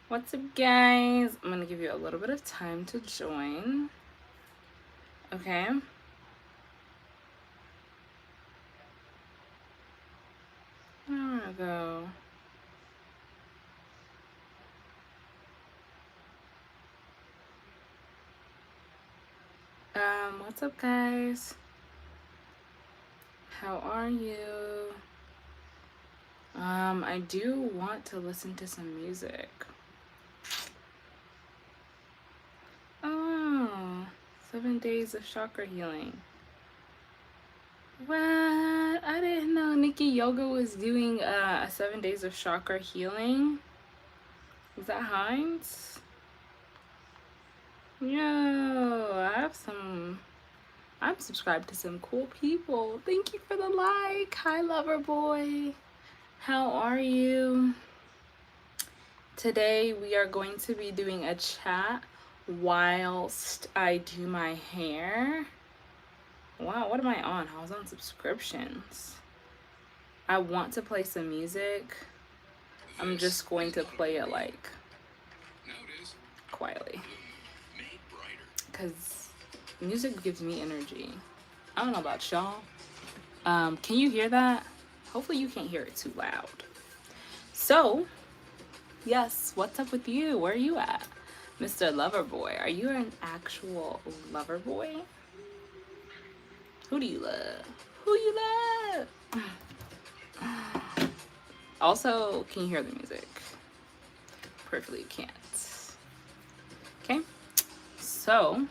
What's up, guys? I'm gonna give you a little bit of time to join. Okay. There we go. What's up, guys? How are you? I do want to listen to some music. Oh, 7 days of chakra healing. What? I didn't know Nikki Yoga was doing a 7 days of chakra healing. Is that Heinz? Yo, I'm subscribed to some cool people. Thank you for the like. Hi, lover boy. How are you? Today we are going to be doing a chat whilst I do my hair. Wow, what am I on? I was on subscriptions. I want to play some music. I'm just going to play it like quietly because music gives me energy. I don't know about y'all. Can you hear that? Hopefully you can't hear it too loud. So, yes, what's up with you? Where are you at? Mr. Loverboy, are you an actual lover boy? Who do you love? Who you love? Also, can you hear the music? Perfectly can't. Okay, so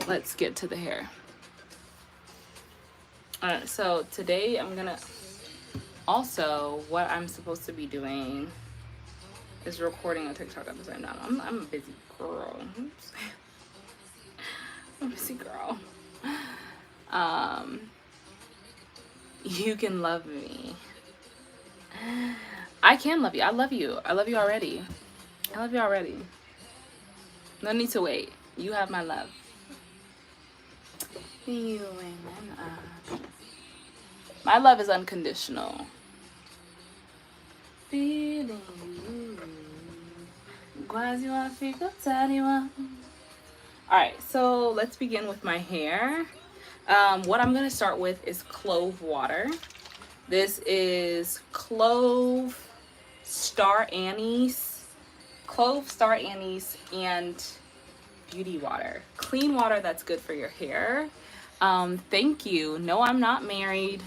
let's get to the hair. Alright, so today I'm gonna also what I'm supposed to be doing is recording a TikTok at the same time. I'm a busy girl. Oops. I'm a busy girl. You can love me. I can love you. I love you. I love you already. I love you already. No need to wait. You have my love. My love is unconditional. Feeling you. Quase uma fica Alright, so let's begin with my hair. What I'm going to start with is clove water. This is clove, star anise, and beauty water. Clean water that's good for your hair. Thank you. No, I'm not married,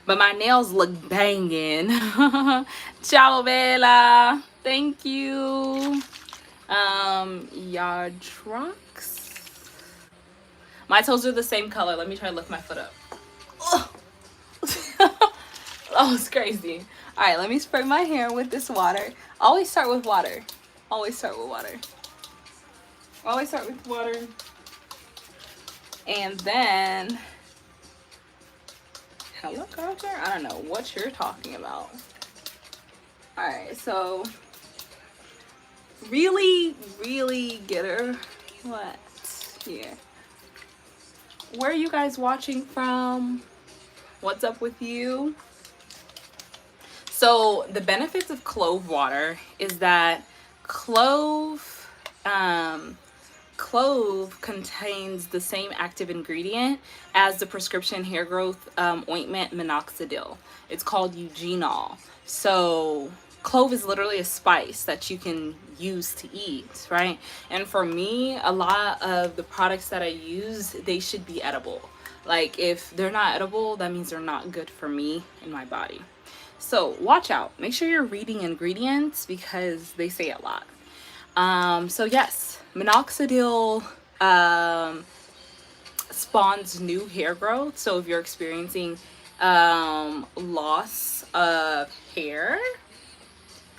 but my nails look banging. Ciao, Bella. Thank you. Yard trunks. My toes are the same color. Let me try to lift my foot up. Oh, it's crazy. All right, let me spray my hair with this water. Always start with water. Always start with water. Always start with water. And then, hello, Carter? I don't know what you're talking about. All right, so really get her. What? Here. Where are you guys watching from? What's up with you? So the benefits of clove water is that clove contains the same active ingredient as the prescription hair growth ointment minoxidil. It's called eugenol. So clove is literally a spice that you can use to eat, right? And for me, a lot of the products that I use, they should be edible. Like if they're not edible, that means they're not good for me and my body. So watch out. Make sure you're reading ingredients because they say a lot. So yes, minoxidil spawns new hair growth. So if you're experiencing loss of hair,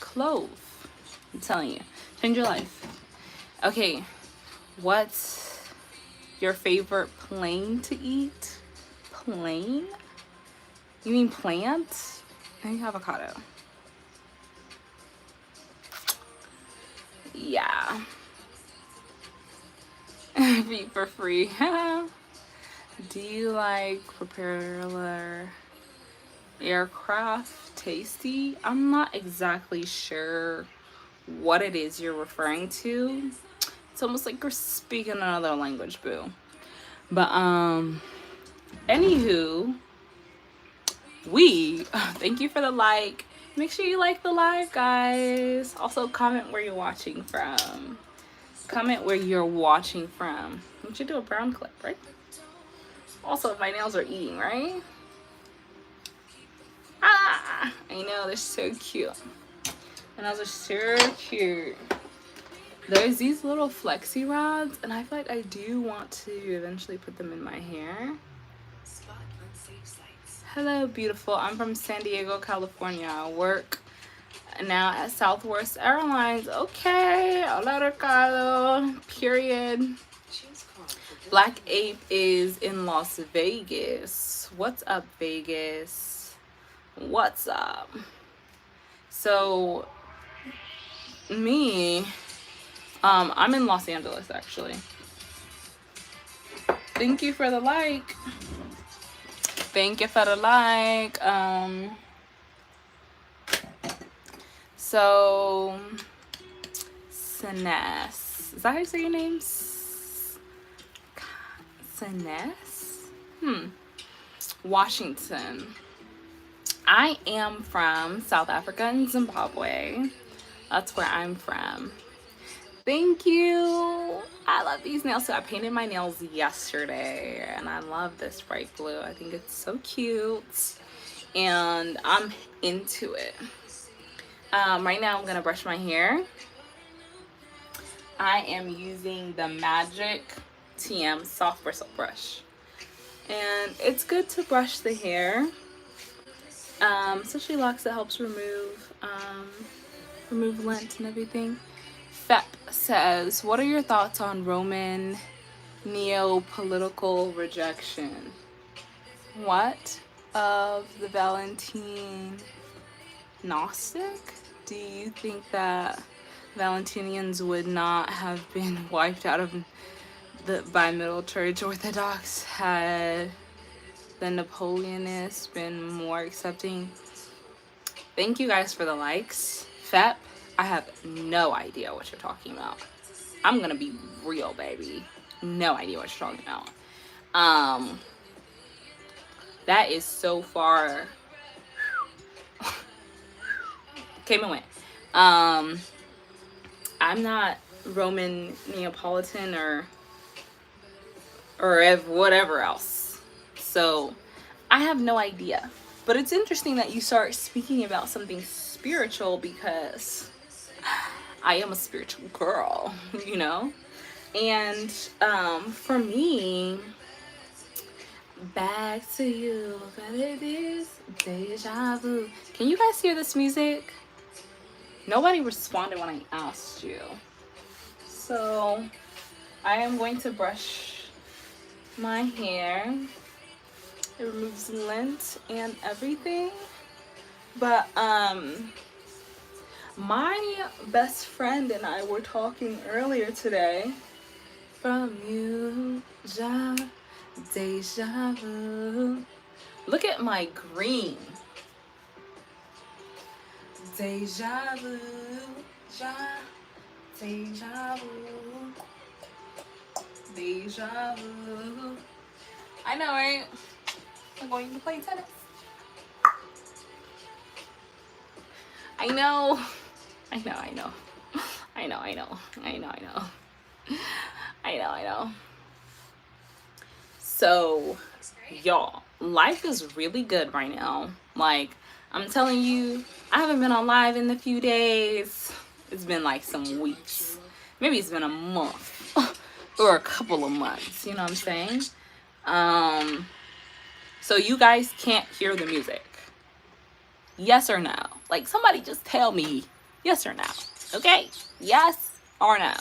clove. I'm telling you, change your life. Okay, what's your favorite plain to eat? Plain? You mean plant? I think avocado. Yeah. Eat for free. Do you like propeller aircraft tasty? I'm not exactly sure what it is you're referring to. It's almost like you're speaking another language, boo. But anywho, thank you for the like. Make sure you like the live, guys. Also, comment where you're watching from. Comment where you're watching from. We should do a brown clip, right? Also, my nails are eating, right? Ah, I know, they're so cute. My nails are so cute. There's these little flexi rods, and I feel like I do want to eventually put them in my hair. Hello, beautiful. I'm from San Diego, California. I work now at Southwest Airlines. Okay, hola Ricardo. Period. Black Ape is in Las Vegas. What's up, Vegas? What's up? So, me, I'm in Los Angeles, actually. Thank you for the like. Thank you for the like. So, Sines. Is that how you say your name? Sines? Washington. I am from South Africa and Zimbabwe. That's where I'm from. Thank you. I love these nails. So I painted my nails yesterday, and I love this bright blue. I think it's so cute, and I'm into it. Right now I'm gonna brush my hair. I am using the Magic TM soft bristle brush, and it's good to brush the hair, especially locks. That helps remove lint and everything. Fep says, what are your thoughts on Roman neo-political rejection? What of the Valentine Gnostic? Do you think that Valentinians would not have been wiped out of by Middle Church Orthodox had the Napoleonists been more accepting? Thank you guys for the likes. Fep, I have no idea what you're talking about. I'm gonna be real, baby. No idea what you're talking about. That is so far. Came and went. I'm not Roman Neapolitan or whatever else. So I have no idea. But it's interesting that you start speaking about something spiritual, because I am a spiritual girl, you know? And for me, back to you, but it is deja vu. Can you guys hear this music? Nobody responded when I asked you. So I am going to brush my hair. It removes lint and everything. But my best friend and I were talking earlier today. From you, deja vu. Look at my green. Deja vu, deja vu, deja vu. I know, right? I'm going to play tennis. I know. So, y'all, life is really good right now. Like, I'm telling you, I haven't been on live in a few days. It's been like some weeks. Maybe it's been a month or a couple of months. You know what I'm saying? So you guys can't hear the music. Yes or no? Like, somebody just tell me yes or no. Okay? Yes or no?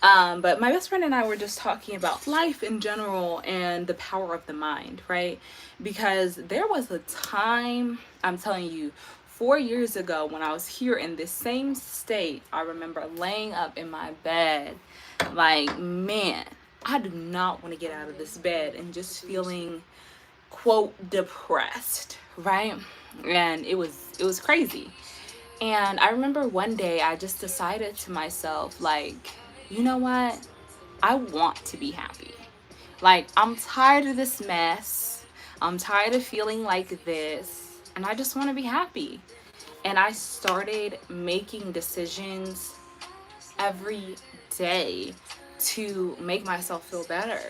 But my best friend and I were just talking about life in general and the power of the mind, right? Because there was a time, I'm telling you, 4 years ago when I was here in this same state, I remember laying up in my bed like, man, I do not want to get out of this bed, and just feeling, quote, depressed, right? And it was crazy. And I remember one day I just decided to myself, like, you know what? I want to be happy. Like, I'm tired of this mess. I'm tired of feeling like this. And I just want to be happy. And I started making decisions every day to make myself feel better.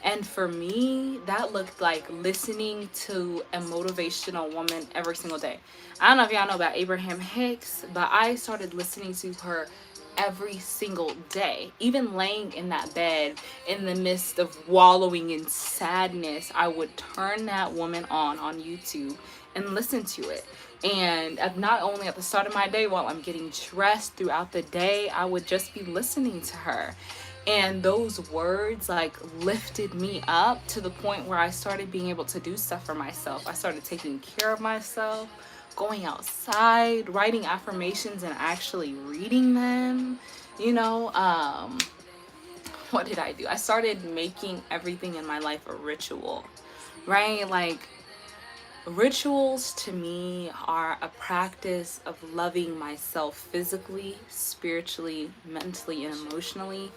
And for me, that looked like listening to a motivational woman every single day. I don't know if y'all know about Abraham Hicks, but I started listening to her every single day. Even laying in that bed in the midst of wallowing in sadness, I would turn that woman on YouTube and listen to it. And not only at the start of my day, while I'm getting dressed throughout the day, I would just be listening to her. And those words like lifted me up to the point where I started being able to do stuff for myself. I started taking care of myself, going outside, writing affirmations and actually reading them. You know, what did I do? I started making everything in my life a ritual, right? Like, rituals to me are a practice of loving myself physically, spiritually, mentally, and emotionally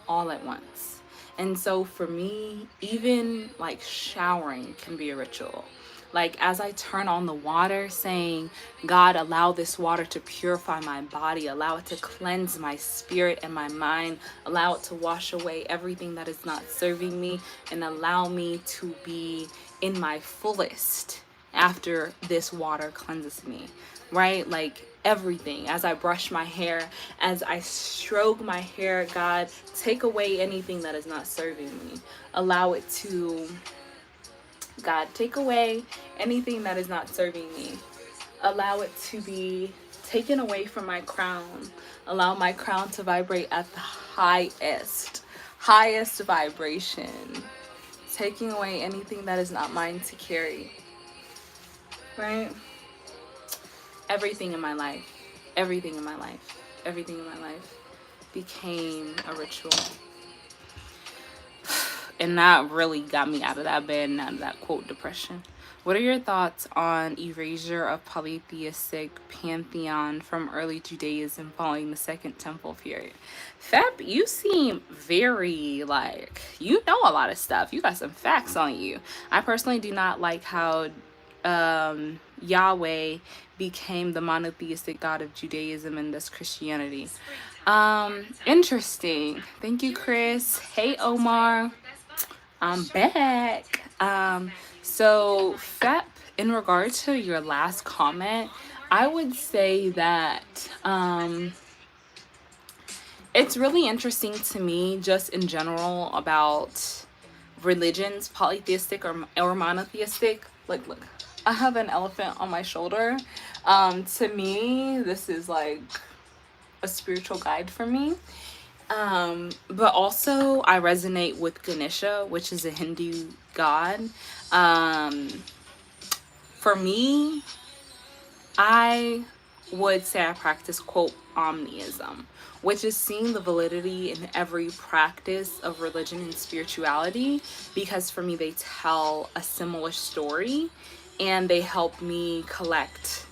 all at once. And so for me, even like showering can be a ritual. Like, as I turn on the water, saying, God, allow this water to purify my body, allow it to cleanse my spirit and my mind, allow it to wash away everything that is not serving me, and allow me to be in my fullest after this water cleanses me, right? Like, everything. As I brush my hair, as I stroke my hair, God, take away anything that is not serving me. Allow it to, God, take away anything that is not serving me. Allow it to be taken away from my crown. Allow my crown to vibrate at the highest vibration. Taking away anything that is not mine to carry. Right? Everything in my life, everything in my life, everything in my life became a ritual. And that really got me out of that bed and out of that quote depression. What are your thoughts on erasure of polytheistic pantheon from early Judaism following the Second Temple period? Feb, you seem very like you know a lot of stuff. You got some facts on you. I personally do not like how Yahweh became the monotheistic God of Judaism and thus Christianity. Interesting. Thank you, Chris. Hey, Omar. I'm back. So Fep, in regard to your last comment, I would say that it's really interesting to me just in general about religions, polytheistic or monotheistic. Like, look, I have an elephant on my shoulder. To me, this is like a spiritual guide for me. But also I resonate with Ganesha, which is a Hindu god. For me, I would say I practice, quote, omniism, which is seeing the validity in every practice of religion and spirituality, because for me, they tell a similar story and they help me collect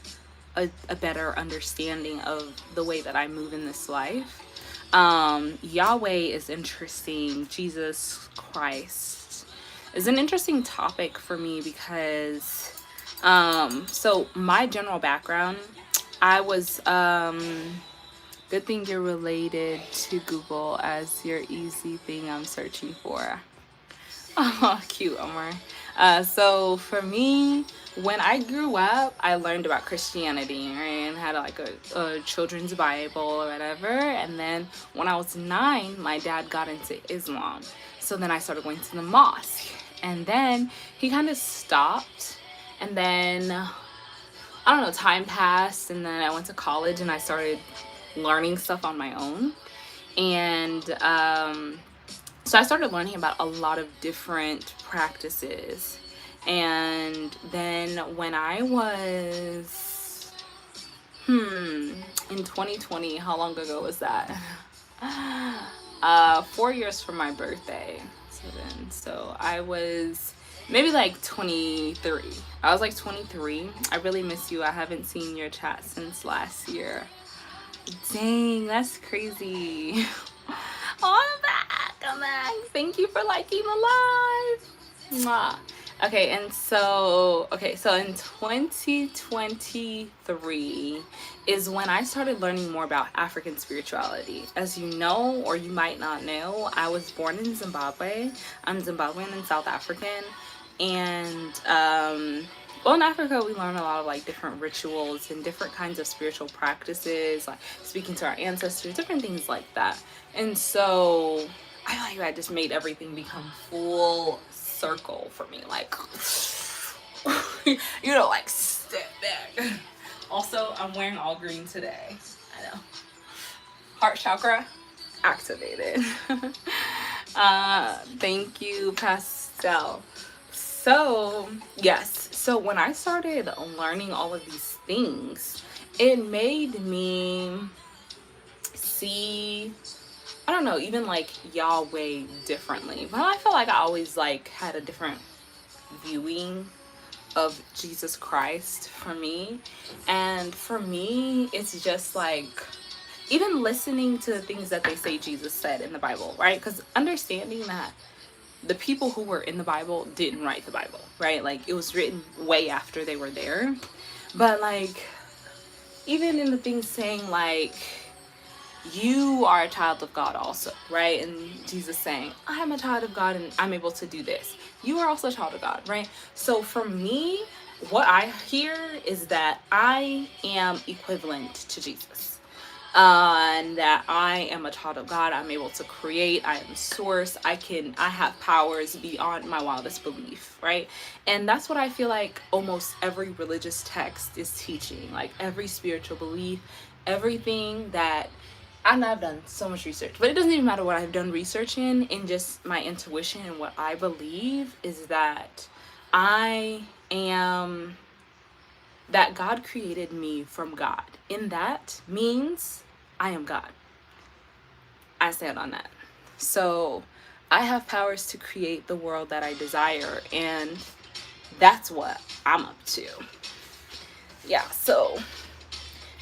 a better understanding of the way that I move in this life. Yahweh is interesting. Jesus Christ is an interesting topic for me because so my general background, I was good thing you're related to Google as your easy thing I'm searching for. Oh, cute, Omar. So for me, when I grew up, I learned about Christianity, right? And had like a children's Bible or whatever. And then when I was 9, my dad got into Islam. So then I started going to the mosque. And then he kind of stopped. And then, I don't know, time passed. And then I went to college and I started learning stuff on my own. And so I started learning about a lot of different practices. And then when I was, in 2020, how long ago was that? 4 years from my birthday. So I was maybe like 23. I was like 23. I really miss you. I haven't seen your chat since last year. Dang, that's crazy. Oh, I'm back. I'm back. Thank you for liking the live. Mwah. So in 2023 is when I started learning more about African spirituality. As you know, or you might not know, I was born in Zimbabwe. I'm Zimbabwean and South African. And well, in Africa, we learn a lot of like different rituals and different kinds of spiritual practices, like speaking to our ancestors, different things like that. And so I feel like that just made everything become full circle for me. Like, you know, like step back. Also, I'm wearing all green today. I know. Heart chakra activated. Thank you, Pastel. So, yes. So when I started learning all of these things, it made me see, I don't know, even like Yahweh differently. But I feel like I always like had a different viewing of Jesus Christ for me. And for me, it's just like even listening to the things that they say Jesus said in the Bible, right? Because understanding that the people who were in the Bible didn't write the Bible, right? Like it was written way after they were there. But like even in the things saying like you are a child of God also, right? And Jesus saying, I'm a child of God and I'm able to do this. You are also a child of God, right? So for me, what I hear is that I am equivalent to Jesus. And that I am a child of God. I'm able to create. I am source. I have powers beyond my wildest belief, right? And that's what I feel like almost every religious text is teaching. Like every spiritual belief, everything that and I've done so much research, but it doesn't even matter what I've done research in just my intuition and what I believe is that I am, that God created me from God. And that means I am God. I stand on that. So I have powers to create the world that I desire, and that's what I'm up to. Yeah, so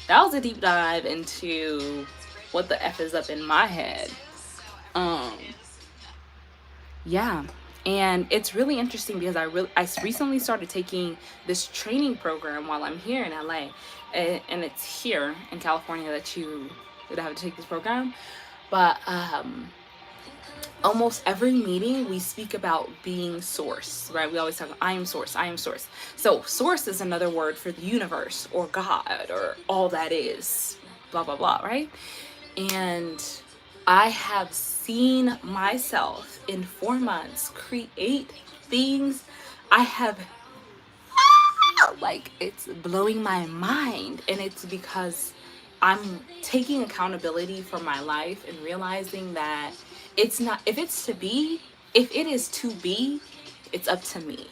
that was a deep dive into what the F is up in my head. Yeah. And it's really interesting because I recently started taking this training program while I'm here in LA. And it's here in California that you would have to take this program. But almost every meeting we speak about being source, right? We always talk about I am source, I am source. So source is another word for the universe or God or all that is, blah, blah, blah, right? And I have seen myself in 4 months create things. I have, like, it's blowing my mind. And it's because I'm taking accountability for my life and realizing that it's not, if it is to be, it's up to me.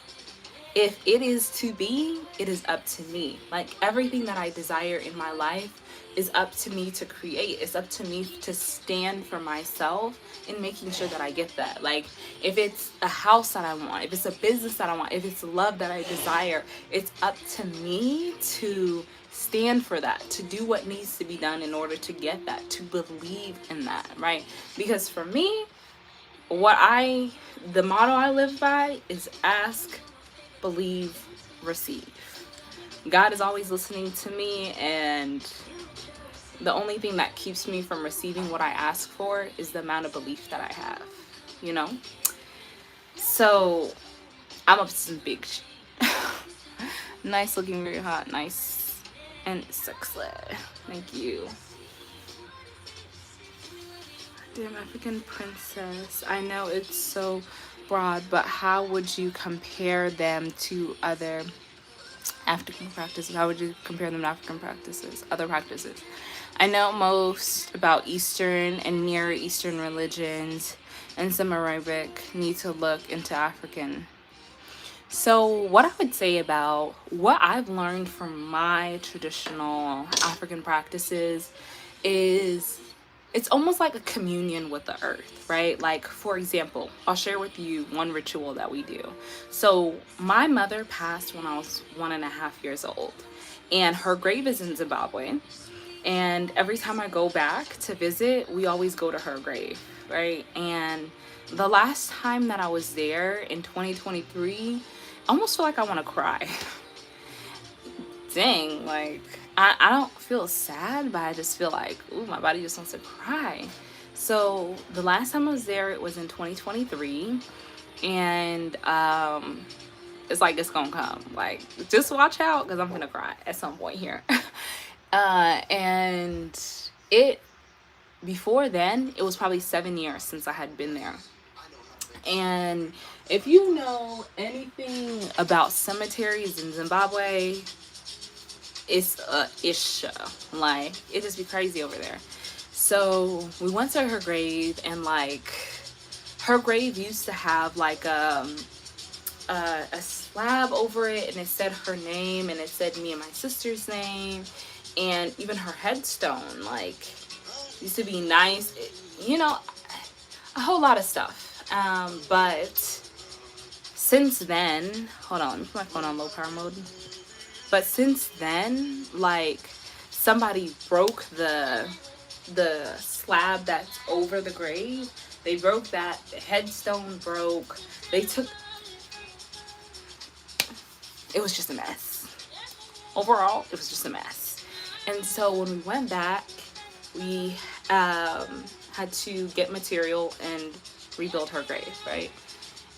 If it is to be, it is up to me. Like everything that I desire in my life is up to me to create. It's up to me to stand for myself in making sure that I get that. Like if it's a house that I want, if it's a business that I want, if it's love that I desire, it's up to me to stand for that, to do what needs to be done in order to get that, to believe in that, right? Because for me, the motto I live by is ask, believe, receive. God is always listening to me, and the only thing that keeps me from receiving what I ask for is the amount of belief that I have, you know? So I'm up to some big shit. Nice looking, very hot, nice and sexy. Thank you. Damn African princess. I know it's so broad, but how would you compare them to other African practices? How would you compare them to African practices, other practices? I know most about Eastern and Near Eastern religions, and some Arabic need to look into African. So what I would say about what I've learned from my traditional African practices is it's almost like a communion with the earth, right? Like, for example, I'll share with you one ritual that we do. So my mother passed when I was 1.5 years old, and her grave is in Zimbabwe. And every time I go back to visit, we always go to her grave, right? And the last time that I was there in 2023, I almost feel like I want to cry. Dang, like, I don't feel sad, but I just feel like, ooh, my body just wants to cry. So the last time I was there, it was in 2023, and it's like it's gonna come. Like, just watch out, because I'm gonna cry at some point here. And it before then, it was probably 7 years since I had been there. And if you know anything about cemeteries in Zimbabwe, it's a issue. Like, it just be crazy over there. So we went to her grave, and like, her grave used to have like a slab over it, and it said her name, and it said me and my sister's name, and even her headstone, like, used to be nice, you know, a whole lot of stuff. But since then, hold on, let me put my phone on low power mode. But since then, like, somebody broke the slab that's over the grave. They broke that. The headstone broke. It was just a mess. Overall, it was just a mess. And so when we went back, we had to get material and rebuild her grave, right?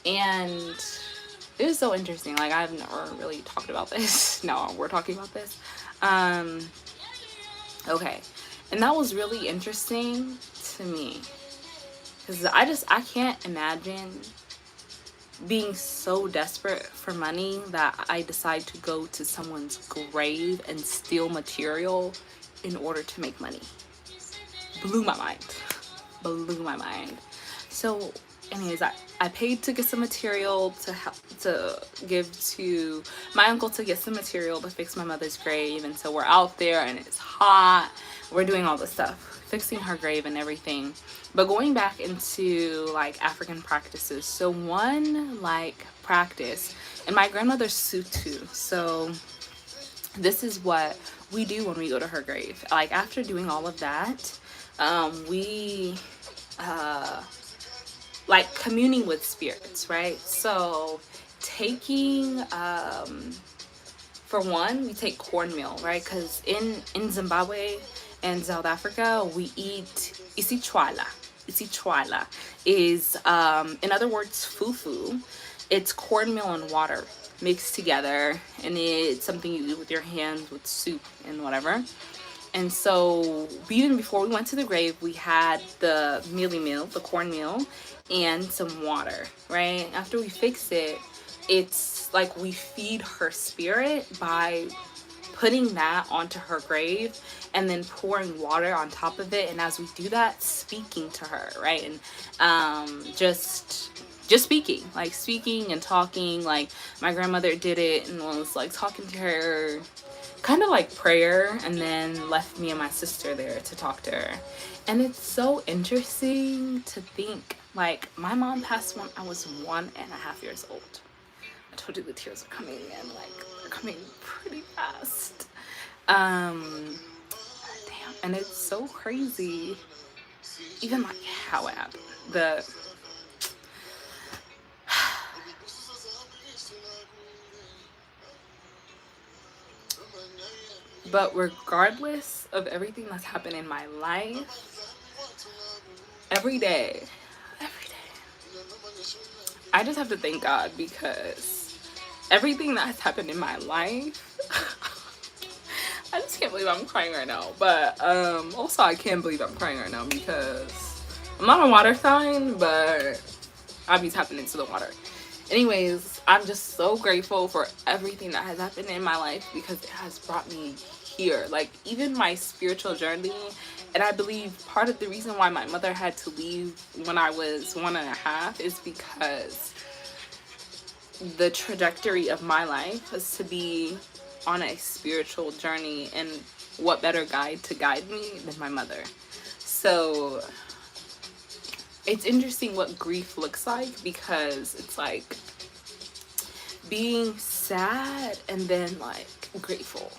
And it was so interesting. Like, I've never really talked about this. No, we're talking about this. Okay. And that was really interesting to me, because I can't imagine being so desperate for money that I decide to go to someone's grave and steal material in order to make money. Blew my mind. Blew my mind. So anyways, I paid to get some material to give to my uncle, to get some material to fix my mother's grave. And so we're out there, and it's hot. We're doing all this stuff, fixing her grave and everything. But going back into like African practices, so one like practice, and my grandmother's Sutu. So this is what we do when we go to her grave. Like, after doing all of that, we like communing with spirits, right? So taking for one, we take cornmeal, right? Because in Zimbabwe and South Africa, we eat isichwala. Isichwala is, in other words, fufu. It's cornmeal and water mixed together, and it's something you eat with your hands with soup and whatever. And so even before we went to the grave, we had the meal, the cornmeal, and some water, right? After we fix it, it's like we feed her spirit by putting that onto her grave and then pouring water on top of it. And as we do that, speaking to her, right? And just speaking and talking. Like, my grandmother did it and was like talking to her, kind of like prayer, and then left me and my sister there to talk to her. And it's so interesting to think, like, my mom passed when I was 1.5 years old. I told you the tears are coming in, like, they're coming pretty fast. Damn, and it's so crazy, even like how it happened. But regardless of everything that's happened in my life, every day, I just have to thank God, because everything that has happened in my life, I just can't believe I'm crying right now. But also, I can't believe I'm crying right now because I'm not a water sign, but I'll be tapping into the water. Anyways, I'm just so grateful for everything that has happened in my life, because it has brought me here. Like, even my spiritual journey, and I believe part of the reason why my mother had to leave when I was 1.5 is because the trajectory of my life was to be on a spiritual journey, and what better guide to guide me than my mother. So it's interesting what grief looks like, because it's like being sad and then like grateful,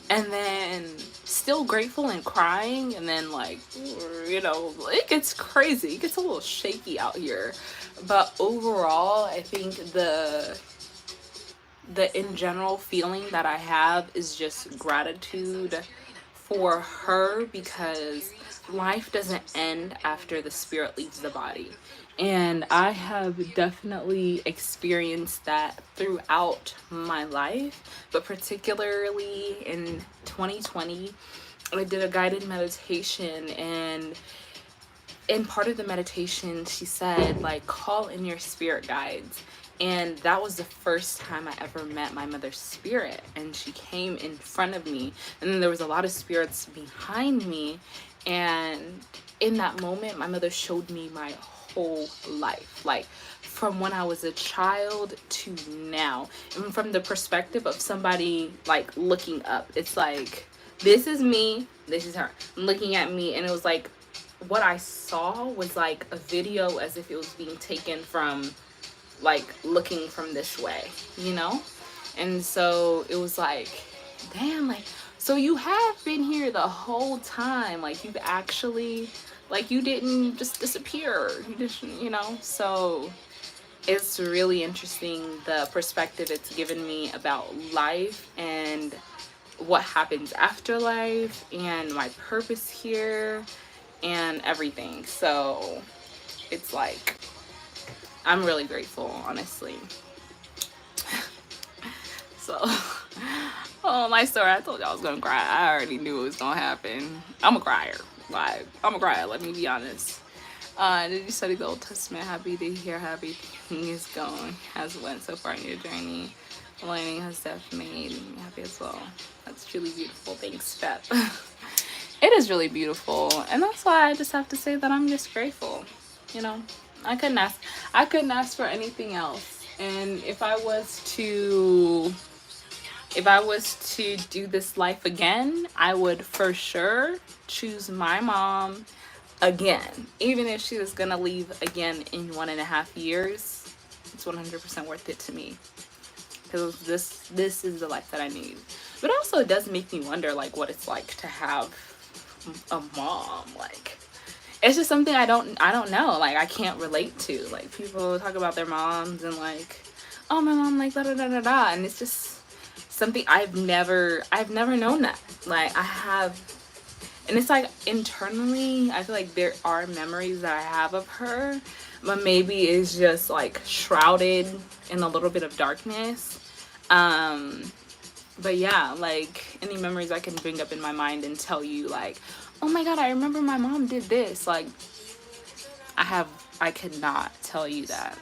and then still grateful and crying, and then like, you know, it gets crazy, it gets a little shaky out here. But overall, I think the in general feeling that I have is just gratitude for her, because life doesn't end after the spirit leaves the body. And I have definitely experienced that throughout my life, but particularly in 2020, I did a guided meditation, and in part of the meditation, she said, like, call in your spirit guides. And that was the first time I ever met my mother's spirit. And she came in front of me. And then there was a lot of spirits behind me. And in that moment, my mother showed me my whole life. Like, from when I was a child to now. And from the perspective of somebody, like, looking up. It's like, this is me, this is her. Looking at me, and it was like, what I saw was like a video as if it was being taken from, like, looking from this way, you know? And so it was like, damn, like, so you have been here the whole time. Like, you've actually, like, you didn't just disappear. You just, you know? So it's really interesting the perspective it's given me about life and what happens after life and my purpose here and everything. So it's like, I'm really grateful, honestly. So oh, my story, I told you I was gonna cry. I already knew it was gonna happen. I'm a crier. Like, I'm a crier, let me be honest. Did you study the Old Testament? Happy to hear how everything is going, has went so far in your journey. Learning has definitely made me happy as well. That's truly beautiful. Thanks, Step. It is really beautiful, and that's why I just have to say that I'm just grateful. You know, I couldn't ask for anything else. And if I was to do this life again, I would for sure choose my mom again. Even if she was gonna leave again in 1.5 years, it's 100% worth it to me, because this is the life that I need. But also, it does make me wonder, like, what it's like to have a mom. Like, it's just something I don't know. Like, I can't relate to. Like, people talk about their moms and like, oh, my mom, like, da da da da da, and it's just something I've never known that. Like, I have, and it's like, internally, I feel like there are memories that I have of her, but maybe it's just like shrouded in a little bit of darkness. But yeah, like, any memories I can bring up in my mind and tell you, like, oh my god, I remember my mom did this. Like, I could not tell you that.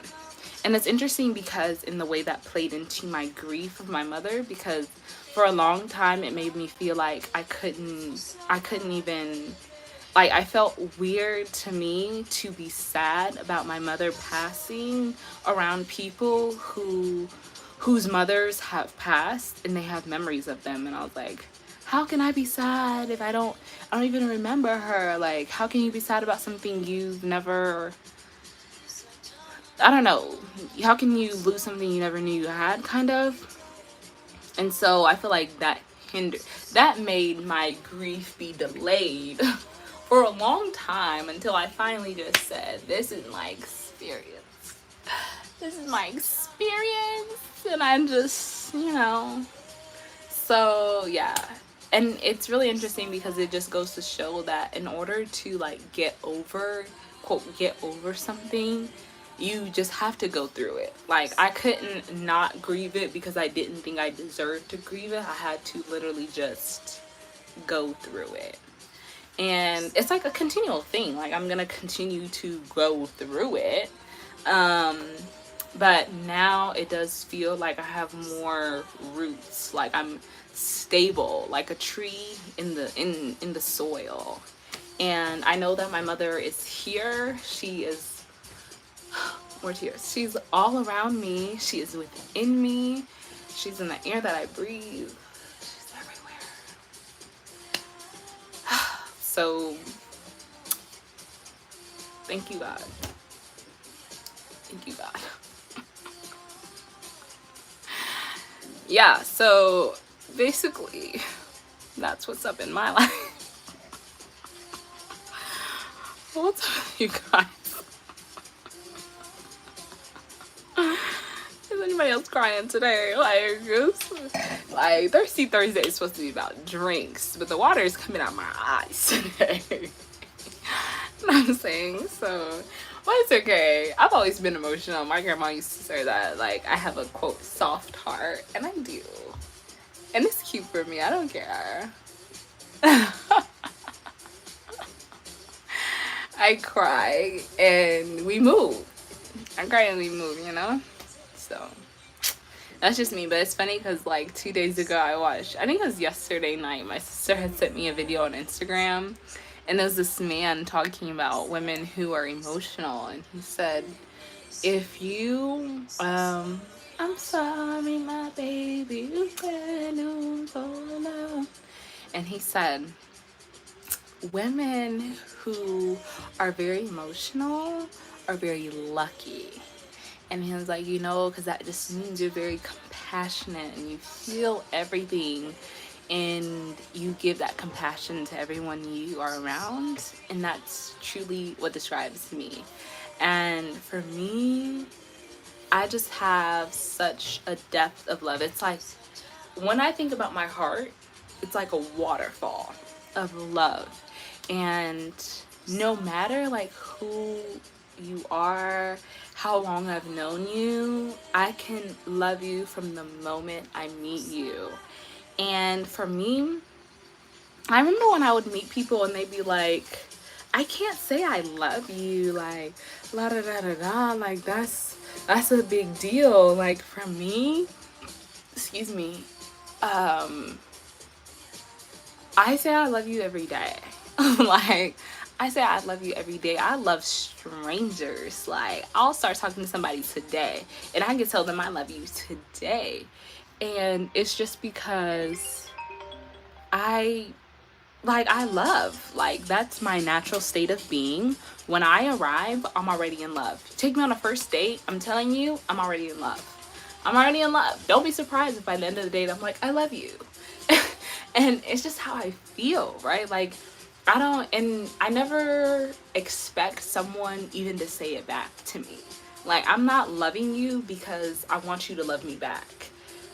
And it's interesting because in the way that played into my grief of my mother, because for a long time it made me feel like I couldn't even, like, I felt weird to me to be sad about my mother passing around people whose mothers have passed and they have memories of them. And I was like, how can I be sad if I don't even remember her? Like, how can you be sad about something you've never, I don't know, how can you lose something you never knew you had, kind of? And so I feel like that made my grief be delayed for a long time, until I finally just said, this is my experience. This is my experience. And I'm just, you know. So yeah. And it's really interesting because it just goes to show that in order to, like, get over something, you just have to go through it. Like, I couldn't not grieve it because I didn't think I deserved to grieve it. I had to literally just go through it. And it's like a continual thing. Like, I'm gonna continue to go through it. But now it does feel like I have more roots. Like, I'm stable, like a tree in the soil. And I know that my mother is here. She is, more tears. She's all around me. She is within me. She's in the air that I breathe. She's everywhere. So Thank you, God. Thank you, God. Yeah, so basically, that's what's up in my life. What's up with you guys? Is anybody else crying today? Like Thirsty Thursday is supposed to be about drinks, but the water is coming out my eyes today. You know what I'm saying? So, well, it's okay. I've always been emotional. My grandma used to say that, like, I have a quote soft heart, and I do. And it's cute for me. I don't care. I cry and we move. I cry and we move, you know? So that's just me. But it's funny because like 2 days ago I think it was yesterday night, my sister had sent me a video on Instagram, and there's this man talking about women who are emotional, and he said, if you I'm sorry my baby, you can't so long. And he said, women who are very emotional are very lucky. And he was like, you know, because that just means you're very compassionate and you feel everything and you give that compassion to everyone you are around. And that's truly what describes me. And for me, I just have such a depth of love. It's like, when I think about my heart, it's like a waterfall of love. And no matter like who you are, how long I've known you, I can love you from the moment I meet you. And for me, I remember when I would meet people and they'd be like, I can't say I love you, like la da da da da, like that's a big deal. Like for me, excuse me, I say I love you every day. Like, I say I love you every day. I love strangers. Like, I'll start talking to somebody today, and I can tell them I love you today. And it's just because I love. Like, that's my natural state of being. When I arrive, I'm already in love. Take me on a first date, I'm telling you, I'm already in love. I'm already in love. Don't be surprised if by the end of the date, I'm like, I love you. And it's just how I feel, right? Like, I never expect someone even to say it back to me. Like, I'm not loving you because I want you to love me back.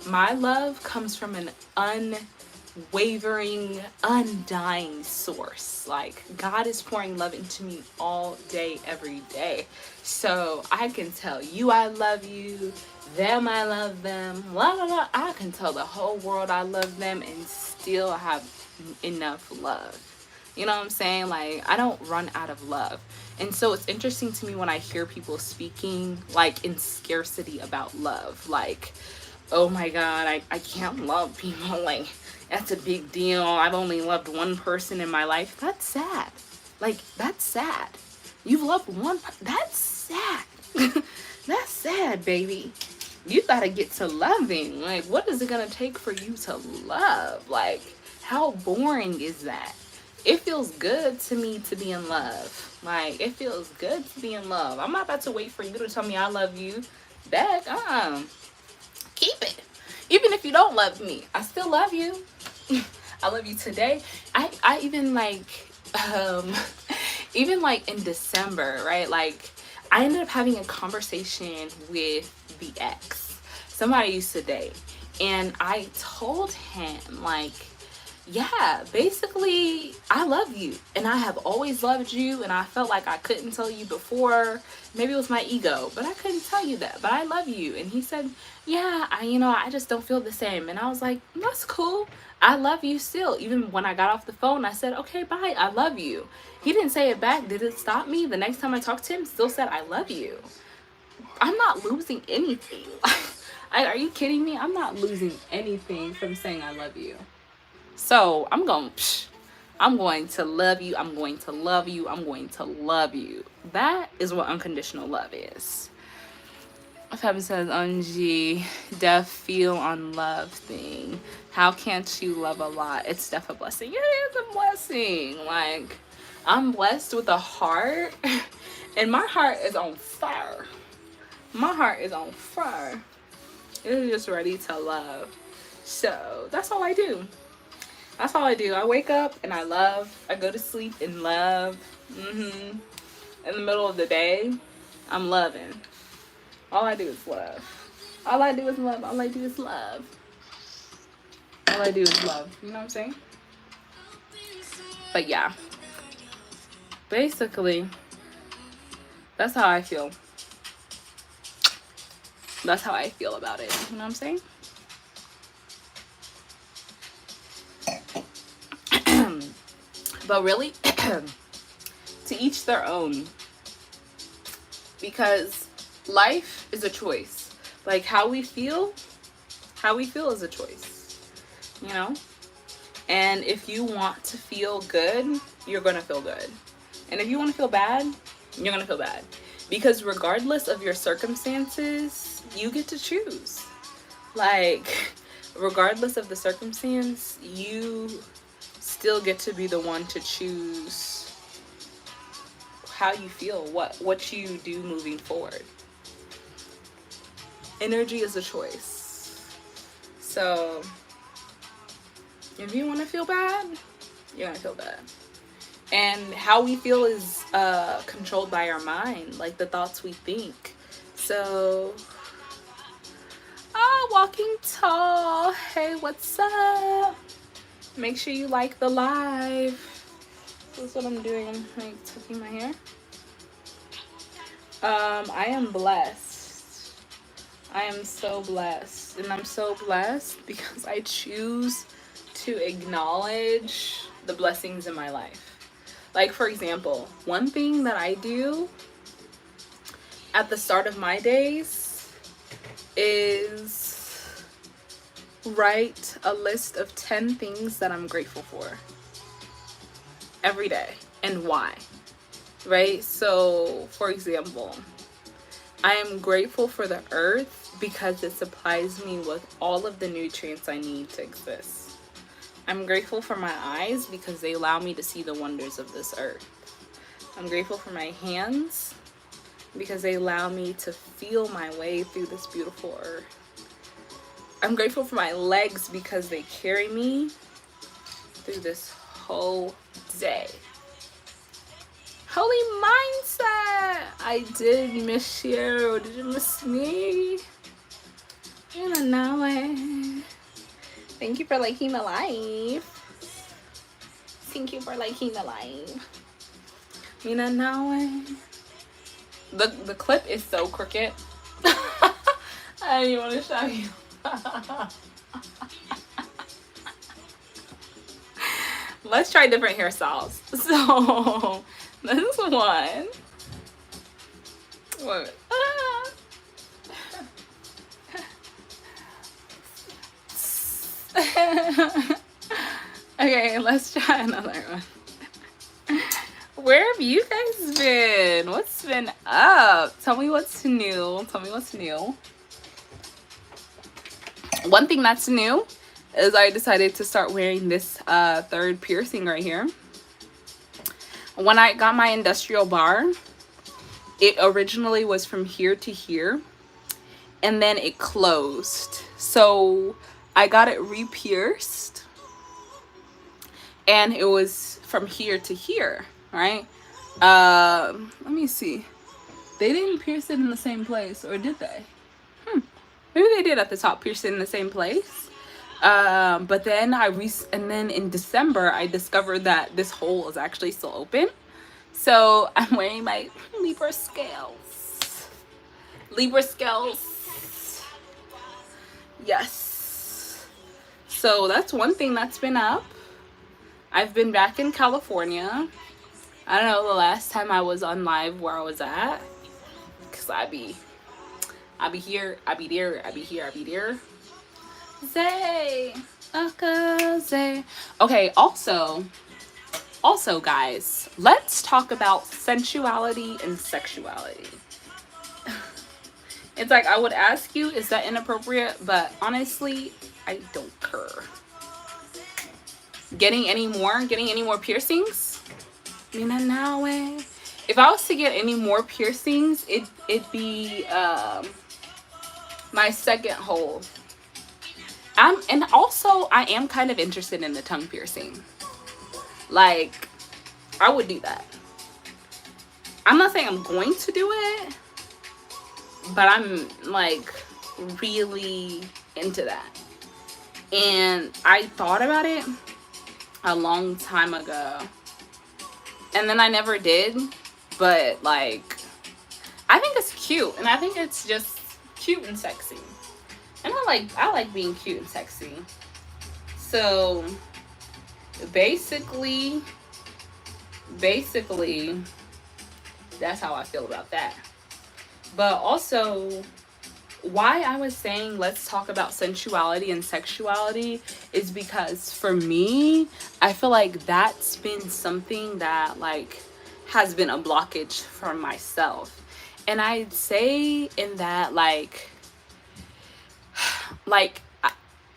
My love comes from an unwavering, undying source. Like, God is pouring love into me all day, every day. So I can tell you I love you, them I love them, la la la. I can tell the whole world I love them and still have enough love. You know what I'm saying? Like, I don't run out of love. And so it's interesting to me when I hear people speaking like in scarcity about love. Like, oh my God, I can't love people. Like, that's a big deal. I've only loved one person in my life. That's sad. Like, that's sad. You've loved one. That's sad. That's sad, baby. You gotta get to loving. Like, what is it gonna take for you to love? Like, how boring is that? It feels good to me to be in love. Like, it feels good to be in love. I'm not about to wait for you to tell me I love you back. Keep it. Even if you don't love me, I still love you. I love you today. I even like, even like in December, right? Like, I ended up having a conversation with the ex, somebody I used to date. And I told him, like, yeah, basically, I love you and I have always loved you, and I felt like I couldn't tell you before. Maybe it was my ego, but I couldn't tell you that, but I love you. And he said, yeah, I just don't feel the same. And I was like, that's cool. I love you still. Even when I got off the phone, I said, okay, bye. I love you. He didn't say it back. Did it stop me? The next time I talked to him, still said, I love you. I'm not losing anything. Are you kidding me? I'm not losing anything from saying I love you. So I'm going to love you. I'm going to love you. I'm going to love you. That is what unconditional love is. Fabin says, Unji, def feel on love thing. How can't you love a lot? It's def a blessing. It is a blessing. Like, I'm blessed with a heart And my heart is on fire. My heart is on fire. It is just ready to love. So that's all I do. That's all I do. I wake up and I love. I go to sleep and love. In the middle of the day, I'm loving. All I do is love. All I do is love. All I do is love. All I do is love. You know what I'm saying? But yeah. Basically, that's how I feel. That's how I feel about it. You know what I'm saying? But really, to each their own. Because life is a choice. Like how we feel is a choice. You know? And if you want to feel good, you're going to feel good. And if you want to feel bad, you're going to feel bad. Because regardless of your circumstances, you get to choose. Like, regardless of the circumstance, you still get to be the one to choose how you feel, what you do moving forward. Energy is a choice. So, if you want to feel bad, you're going to feel bad. And how we feel is controlled by our mind, like the thoughts we think. So, walking tall. Hey, what's up? Make sure you like the live. That's what I'm doing. I'm like tucking my hair. I am blessed. I am so blessed. And I'm so blessed because I choose to acknowledge the blessings in my life. Like, for example, one thing that I do at the start of my days is write a list of 10 things that I'm grateful for every day and why, right? So, for example, I am grateful for the earth because it supplies me with all of the nutrients I need to exist. I'm grateful for my eyes because they allow me to see the wonders of this earth. I'm grateful for my hands because they allow me to feel my way through this beautiful earth. I'm grateful for my legs because they carry me through this whole day. Holy mindset! I did miss you. Did you miss me? I don't know. Thank you for liking the live. Thank you for liking the live. Mina now. The clip is so crooked. I didn't even want to show you. Let's try different hairstyles. So this one. What? Okay, let's try another one. Where have you guys been? What's been up? Tell me what's new. Tell me what's new. One thing that's new is I decided to start wearing this third piercing right here. When I got my industrial bar, it originally was from here to here, and then it closed. So I got it re-pierced, and it was from here to here, right? Let me see. They didn't pierce it in the same place, or did they? Maybe they did at the top, pierce it in the same place. But then and then in December, I discovered that this hole is actually still open. So I'm wearing my Libra scales. Libra scales. Yes. So that's one thing that's been up. I've been back in California. I don't know the last time I was on live where I was at. Because I be here, I be there, I be here, I be there. Zay. Zay. Okay, also guys, let's talk about sensuality and sexuality. It's like I would ask you, is that inappropriate? But honestly, I don't care. Getting any more piercings? Mina nawe. If I was to get any more piercings, it'd be my second hole. And also I am kind of interested in the tongue piercing. Like, I would do that. I'm not saying I'm going to do it, but I'm like really into that. And I thought about it a long time ago, and then I never did. But like, I think it's cute, and I think it's just cute and sexy. And I like being cute and sexy. So basically that's how I feel about that. But also, why I was saying let's talk about sensuality and sexuality is because for me, I feel like that's been something that like has been a blockage for myself. And I'd say in that like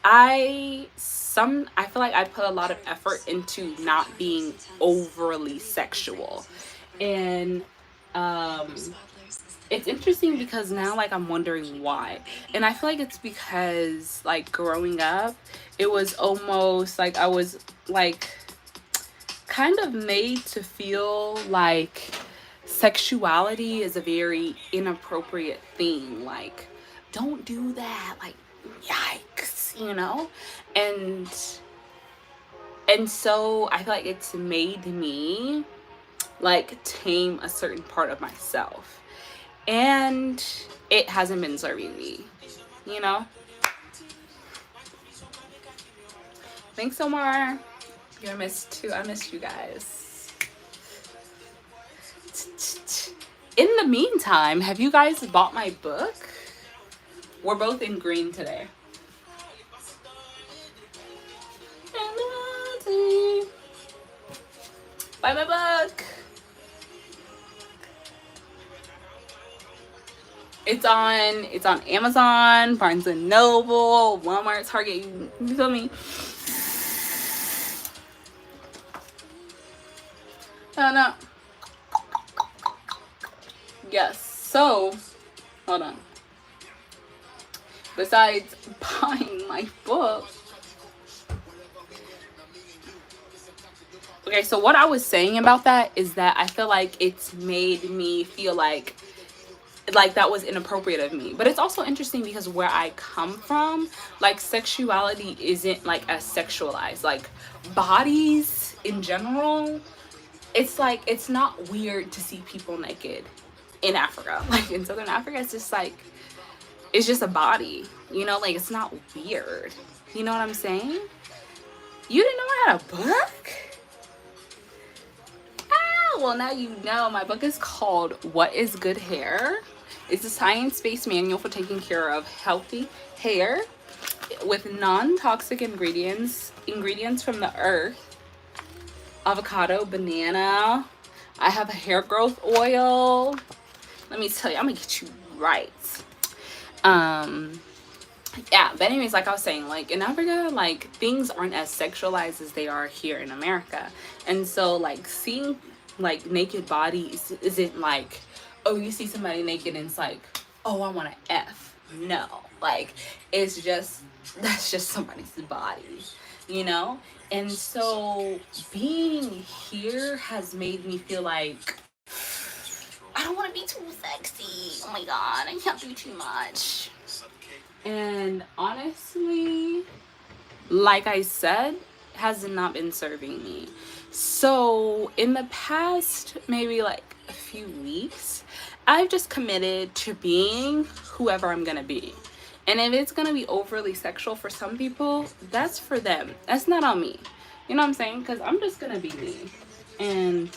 I feel like I put a lot of effort into not being overly sexual. And um it's interesting because now like I'm wondering why. And I feel like it's because like growing up, it was almost like I was like kind of made to feel like sexuality is a very inappropriate thing. Like, don't do that. Like, yikes, you know? And so I feel like it's made me like tame a certain part of myself. And it hasn't been serving me, you know? Thanks, Omar. You're missed too. I missed you guys. In the meantime, have you guys bought my book? We're both in green today. Buy my book. It's on Amazon, Barnes and Noble, Walmart, Target. You feel me? No. Yes. So, hold on. Besides buying my book, okay, so what I was saying about that is that I feel like it's made me feel like that was inappropriate of me. But it's also interesting because where I come from, like sexuality isn't like as sexualized. Like bodies in general, it's like it's not weird to see people naked in Africa. Like in Southern Africa, it's just like it's just a body, you know, like it's not weird. You know what I'm saying? You didn't know I had a book? Ah, well now you know. My book is called What is Good Hair? It's a science-based manual for taking care of healthy hair with non-toxic ingredients from the earth. Avocado, banana. I have a hair growth oil. Let me tell you, I'm gonna get you right. Yeah, but anyways, like I was saying, like in Africa, like things aren't as sexualized as they are here in America. And so like seeing like naked bodies isn't like, oh, you see somebody naked and it's like, oh, I want to F. No, like it's just, that's just somebody's body, you know? And so being here has made me feel like I don't want to be too sexy. Oh my god, I can't do too much. And honestly, like I said, has not been serving me. So in the past maybe like a few weeks, I've just committed to being whoever I'm gonna be. And if it's gonna be overly sexual for some people, that's for them. That's not on me. You know what I'm saying? Because I'm just gonna be me. And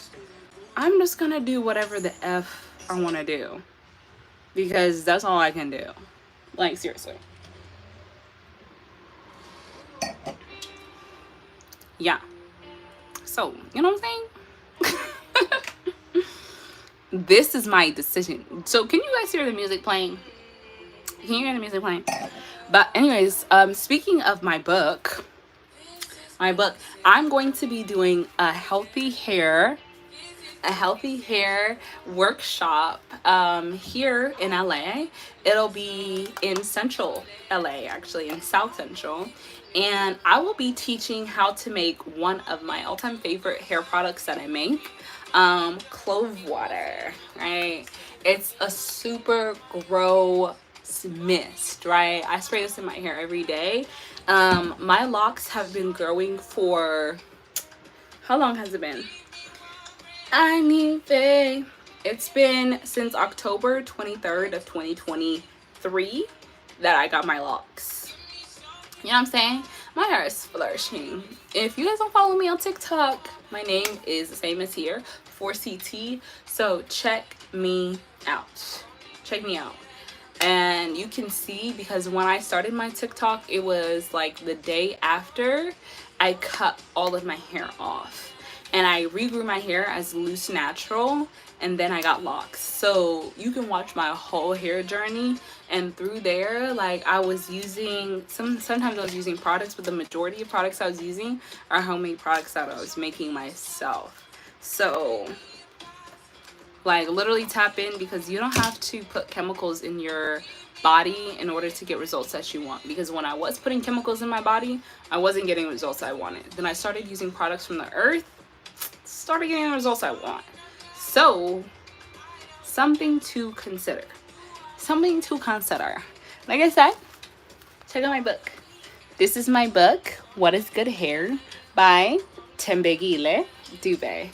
I'm just gonna do whatever the F I wanna do. Because that's all I can do. Like, seriously. Yeah. So, you know what I'm saying? This is my decision. So, can you guys hear the music playing? Can you hear the music playing? But anyways, speaking of my book, I'm going to be doing a healthy hair a healthy hair workshop here in LA. It'll be in Central LA, actually, in South Central. And I will be teaching how to make one of my all-time favorite hair products that I make, clove water, right? It's a super grow mist, right? I spray this in my hair every day. My locks have been growing for, how long has it been? I need faith. It's been since October 23rd of 2023 that I got my locks. You know what I'm saying? My hair is flourishing. If you guys don't follow me on TikTok, my name is the same as here, 4CT. So check me out. Check me out. And you can see, because when I started my TikTok, it was like the day after I cut all of my hair off. And I regrew my hair as loose natural, and then I got locks. So you can watch my whole hair journey, and through there, like, I was using sometimes I was using products, but the majority of products I was using are homemade products that I was making myself. So like, literally tap in, because you don't have to put chemicals in your body in order to get results that you want. Because when I was putting chemicals in my body, I wasn't getting results I wanted. Then I started using products from the earth, started getting the results I want. So something to consider. Something to consider. Like I said, check out my book. This is my book, What is Good Hair, by Thembekile Dube.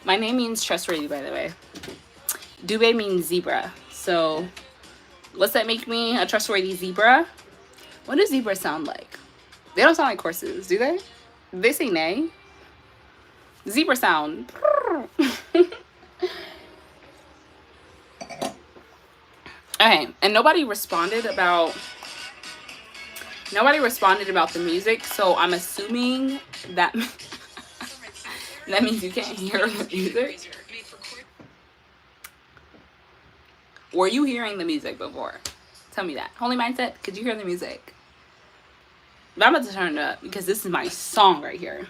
My name means trustworthy, by the way. Dube means zebra. So what's that make me a trustworthy zebra? What do zebras sound like? They don't sound like horses, do they? They say neigh. Zebra sound. Okay, and nobody responded about the music, so I'm assuming that that means you can't hear the music. Were you hearing the music before? Tell me that. Holy Mindset, could you hear the music? But I'm about to turn it up, because this is my song right here.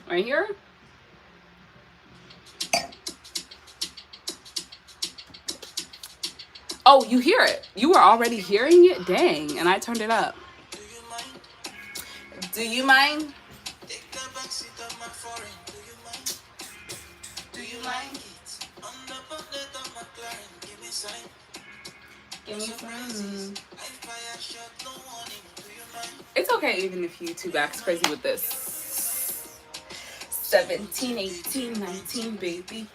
Right here. Oh, you hear it. You were already hearing it? Dang. And I turned it up. Do you mind? Do you mind? Give me some. It's okay even if YouTube acts crazy with this. 17, 18, 19, baby.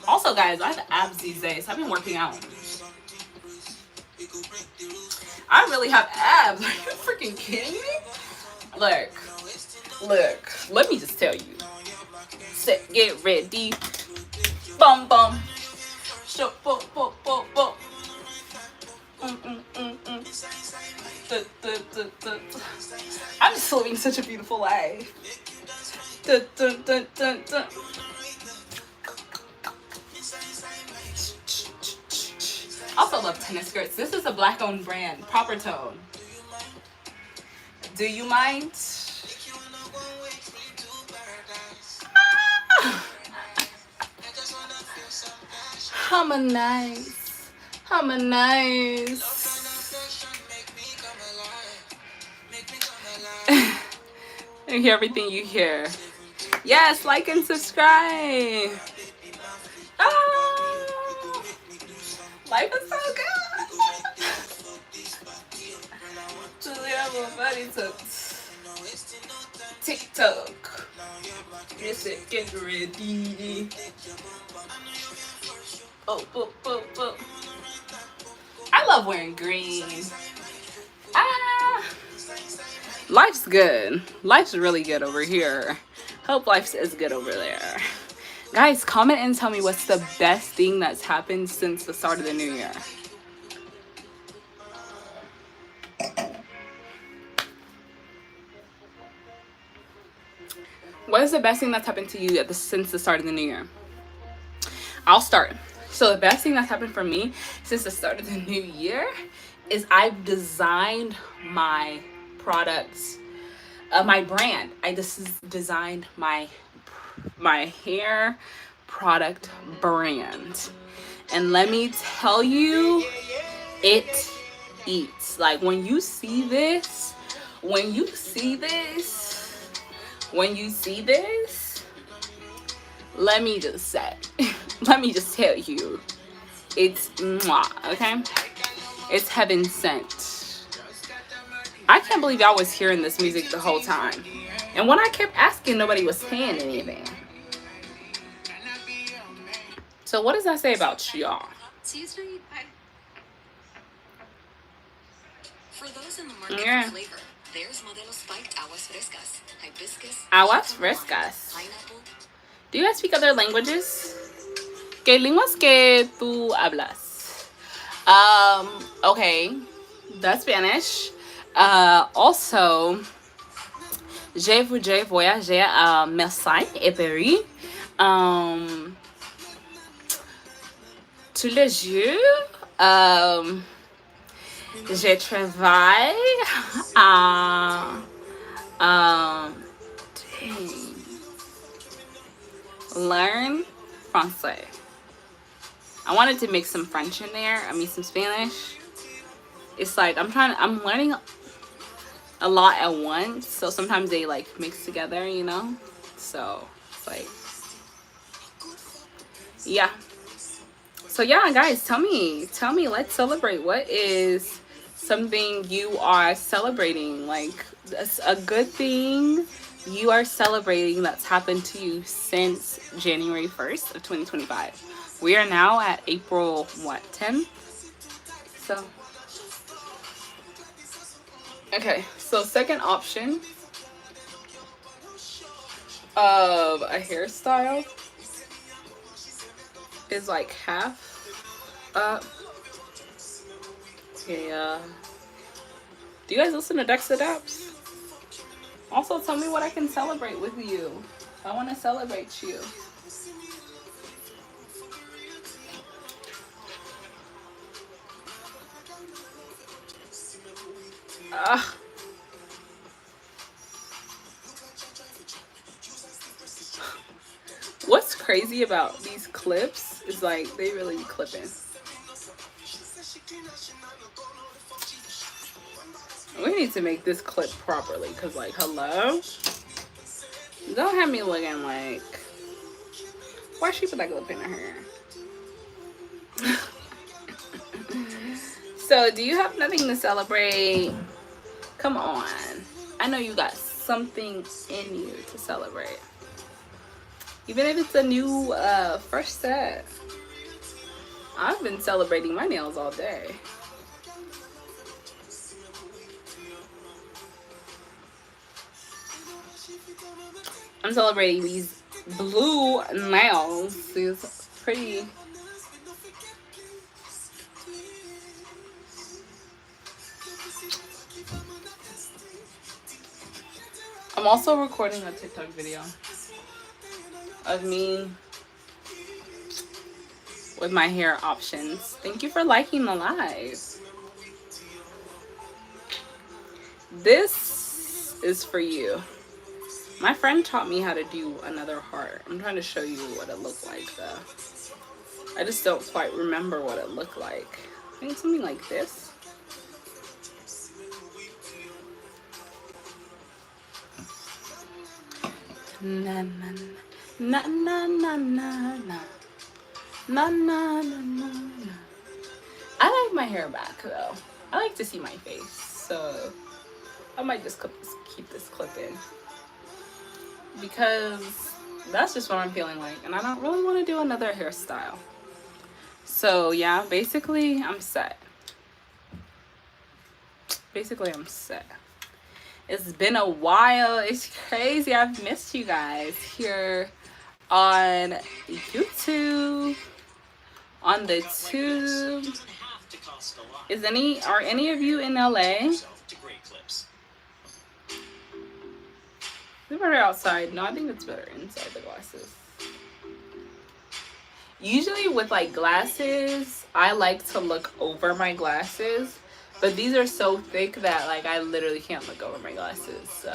Also, guys, I have abs these days. I've been working out. I really have abs. Are you freaking kidding me? Look. Let me just tell you. Set, get ready. Bum bum. Show, bum bum bum bum. I'm just living such a beautiful life. Also love tennis skirts. This is a black-owned brand, Proper Tone. Do you mind? Harmonize. And hear everything you hear. Yes, like and subscribe. Oh, life is so good. TikTok. Yes, get ready. Oh. I love wearing green. Life's good. Life's really good over here. Hope life's as good over there. Guys, comment and tell me what's the best thing that's happened since the start of the new year. What is the best thing that's happened to you since the start of the new year? I'll start. So the best thing that's happened for me since the start of the new year is I've designed my products, my brand. I just designed my my hair product brand. And let me tell you, it eats. Like when you see this, when you see this, when you see this, let me just say, let me just tell you, it's mwah, okay? It's heaven sent. I can't believe y'all was hearing this music the whole time. And when I kept asking, nobody was saying anything. So what does that say about y'all? For those in the market for flavor, there's Modelo Spiked Aguas Frescas, hibiscus, Aguas frescas. pineapple. Do you guys speak other languages? ¿Qué lenguas que tú hablas? Okay, that's Spanish. Also, je voudrais voyager à Marseille et Paris. Tous les jours, je travaille à learn français. I wanted to mix some French in there. I mean some Spanish. It's like I'm learning a lot at once, so sometimes they like mix together, you know? So it's like, yeah. So yeah, guys, tell me, let's celebrate. What is something you are celebrating? Like that's a good thing you are celebrating that's happened to you since January 1st of 2025. We are now at April, what, 10th? So, okay, so second option of a hairstyle is like half up. Yeah. Do you guys listen to Dexter Daps? Also, tell me what I can celebrate with you. I want to celebrate you. What's crazy about these clips is like they really be clipping. We need to make this clip properly because like hello, don't have me looking like why she put that clip in her hair. So do you have nothing to celebrate? Come on, I know you got something in you to celebrate, even if it's a new first set. I've been celebrating my nails all day. I'm celebrating these blue nails. These pretty. I'm also recording a TikTok video of me with my hair options. Thank you for liking the live. This is for you. My friend taught me how to do another heart. I'm trying to show you what it looked like though. I just don't quite remember what it looked like. I think something like this. Na na na na na na na na na na na. I like my hair back though. I like to see my face, so I might just keep this clip in because that's just what I'm feeling like, and I don't really want to do another hairstyle. So yeah, basically I'm set. It's been a while. It's crazy. I've missed you guys here on YouTube, on the tube. Are any of you in LA? Is it better outside? No, I think it's better inside the glasses. Usually with like glasses, I like to look over my glasses. But these are so thick that like I literally can't look over my glasses, so.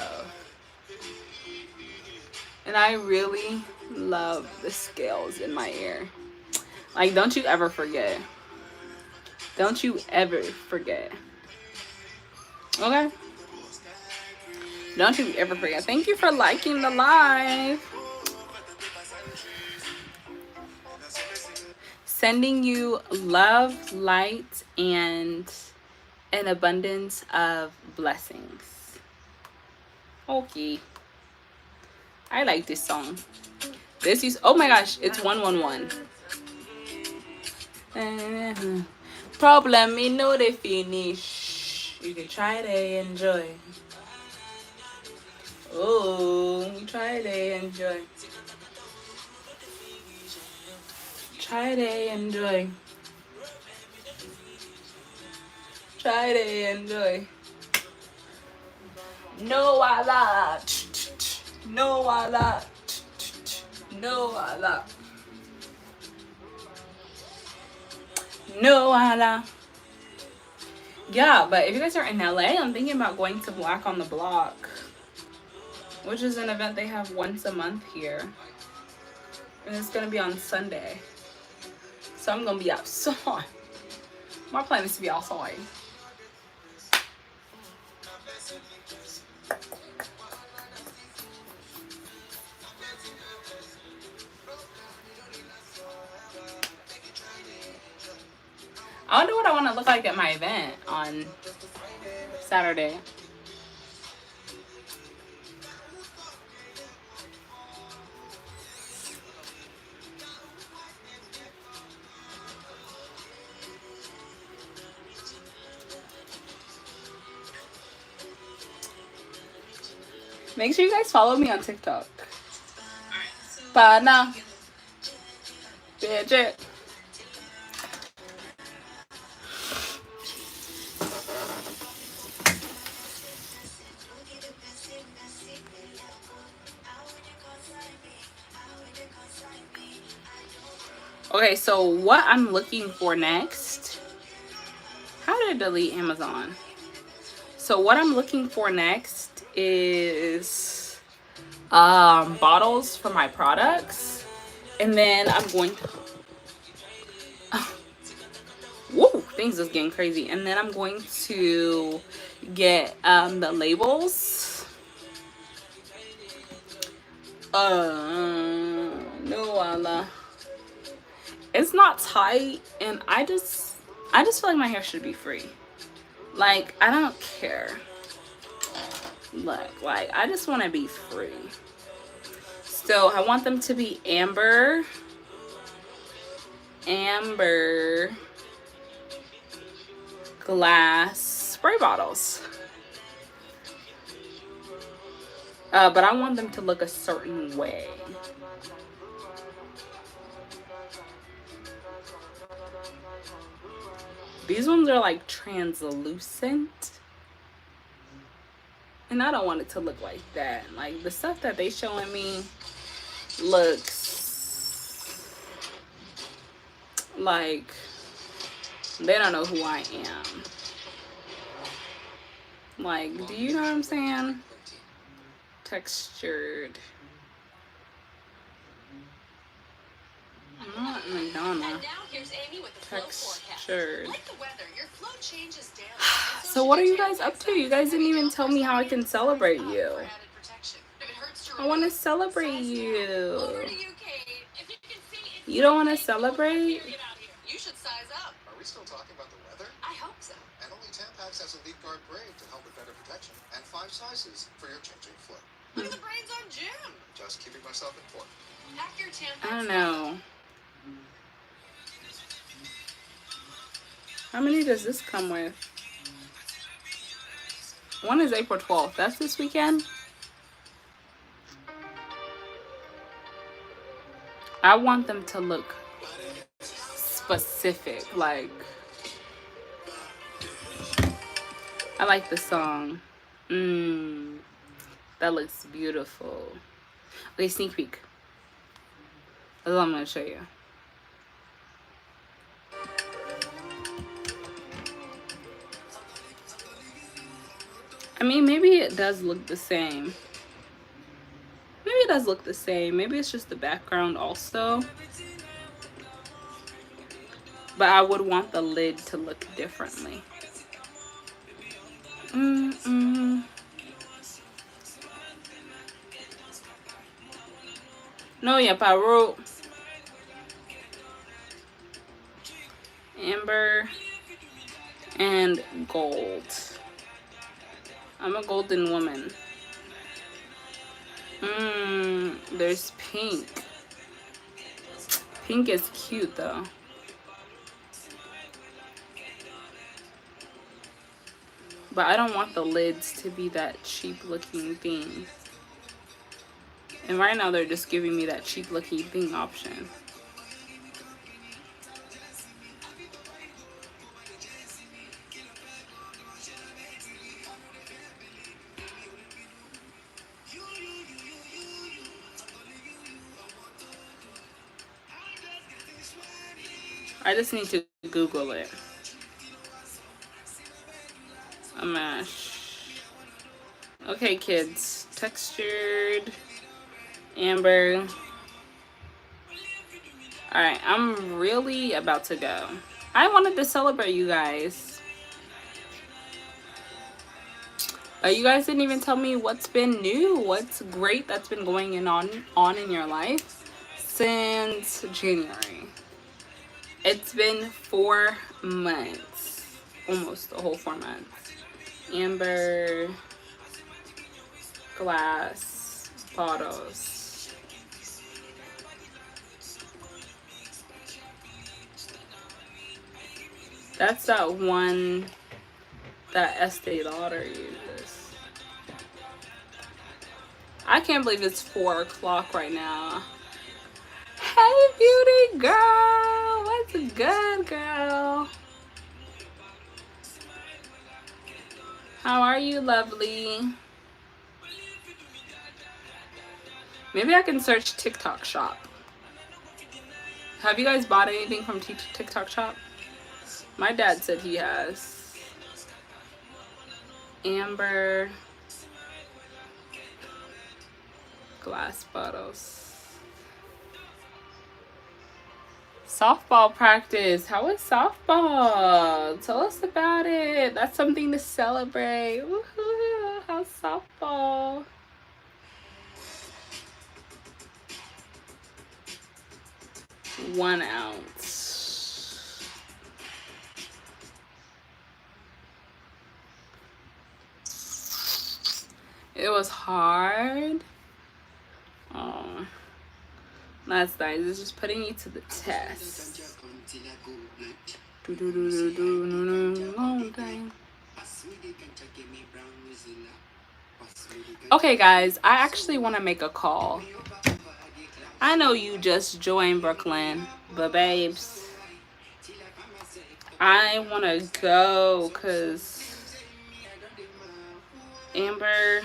And I really love the scales in my ear. Like, don't you ever forget. Don't you ever forget. Okay? Don't you ever forget. Thank you for liking the live. Sending you love, light, and an abundance of blessings. Okay. I like this song. This is, oh my gosh, it's 111. Problem me know the finish. You can try to enjoy. Oh, you try to enjoy. Try to enjoy. Try to enjoy. No, I lie. No, I lie. No, I lie. No, I lie. Yeah, but if you guys are in LA, I'm thinking about going to Black on the Block, which is an event they have once a month here. And it's going to be on Sunday. So I'm going to be outside. My plan is to be outside. I wonder what I want to look like at my event on Saturday. Make sure you guys follow me on TikTok. Pana. Bitch. Okay, so what I'm looking for next. How did I delete Amazon? So what I'm looking for next is bottles for my products. And then I'm going to whoa, things is getting crazy. And then I'm going to get the labels. No, Allah. It's not tight, and I just feel like my hair should be free. Like, I don't care. Look, like, I just want to be free. So I want them to be amber glass spray bottles. But I want them to look a certain way. These ones are like translucent. And I don't want it to look like that. Like, the stuff that they showing me looks like they don't know who I am. Like, do you know what I'm saying? Textured. I'm not Madonna. Textured. So what are you guys up to? You guys didn't even tell me how I can celebrate you. I want to celebrate you. You don't want to celebrate? You should size up. Are we still talking about the weather? I hope so. And only Tampax has Elite Guard Brave to help with better protection, and 5 sizes for your changing flow. Look at the brains on Jim. Just keeping myself informed. Pack your Tampax. I don't know. How many does this come with? One is April 12th. That's this weekend? I want them to look specific. Like, I like the song. That looks beautiful. Okay, sneak peek. That's all I'm going to show you. I mean, maybe it does look the same. Maybe it does look the same. Maybe it's just the background also. But I would want the lid to look differently. No, yep, I wrote amber and gold. I'm a golden woman. There's pink. Pink is cute though. But I don't want the lids to be that cheap looking thing. And right now they're just giving me that cheap looking thing option. I just need to Google it. A mesh. Okay, kids. Textured amber. Alright, I'm really about to go. I wanted to celebrate you guys. But you guys didn't even tell me what's been new, what's great that's been going on in your life since January. It's been 4 months. Almost a whole 4 months. Amber glass bottles. That's that one that Estee Lauder uses. I can't believe it's 4 o'clock right now. Hey, beauty girl. What's good, girl? How are you, lovely? Maybe I can search TikTok shop. Have you guys bought anything from TikTok shop? My dad said he has. Amber glass bottles. Softball practice. How was softball? Tell us about it. That's something to celebrate. Woohoo! How's softball? One ounce. It was hard. Oh. That's nice. It's just putting you to the test. Okay, guys, I actually want to make a call. I know you just joined Brooklyn, but babes, I want to go because Amber...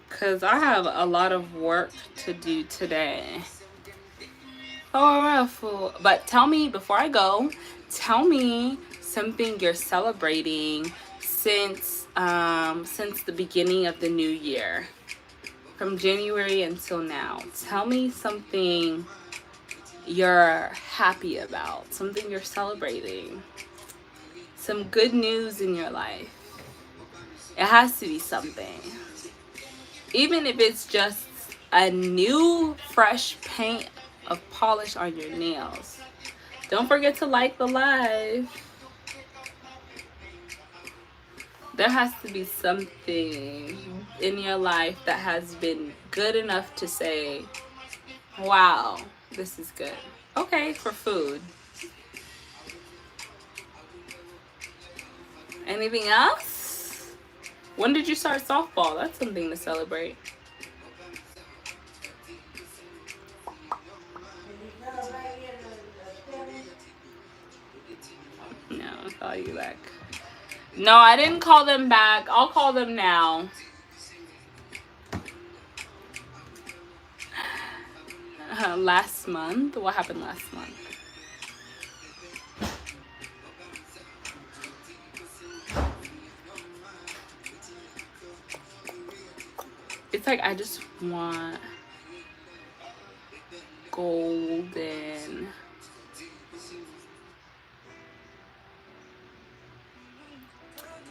Because I have a lot of work to do today. But tell me, before I go, tell me something you're celebrating since the beginning of the new year. From January until now. Tell me something you're happy about. Something you're celebrating. Some good news in your life. It has to be something. Even if it's just a new fresh paint of polish on your nails. Don't forget to like the live. There has to be something in your life that has been good enough to say, wow, this is good. Okay, for food. Anything else? When did you start softball? That's something to celebrate. No, I'll call you back. No, I didn't call them back. I'll call them now. Last month? What happened last month? It's like I just want golden.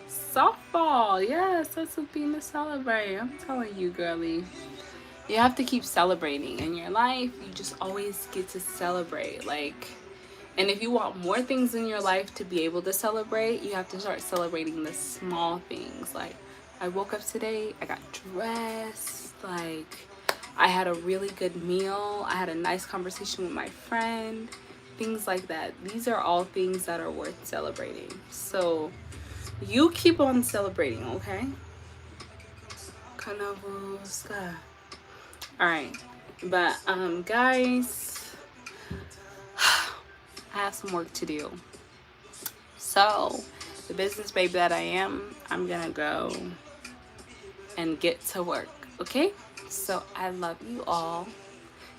Softball, yes, that's something to celebrate. I'm telling you, girly. You have to keep celebrating in your life. You just always get to celebrate. Like, and if you want more things in your life to be able to celebrate, you have to start celebrating the small things. Like, I woke up today, I got dressed, like, I had a really good meal, I had a nice conversation with my friend, things like that. These are all things that are worth celebrating. So, you keep on celebrating, okay? Alright, but guys, I have some work to do. So the business babe that I am, I'm gonna go and get to work, okay? So I love you all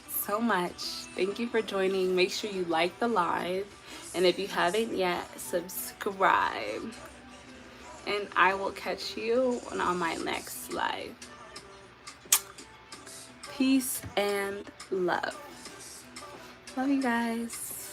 so much. Thank you for joining. Make sure you like the live, and if you haven't yet, subscribe. And I will catch you on my next live. Peace and love. Love you guys.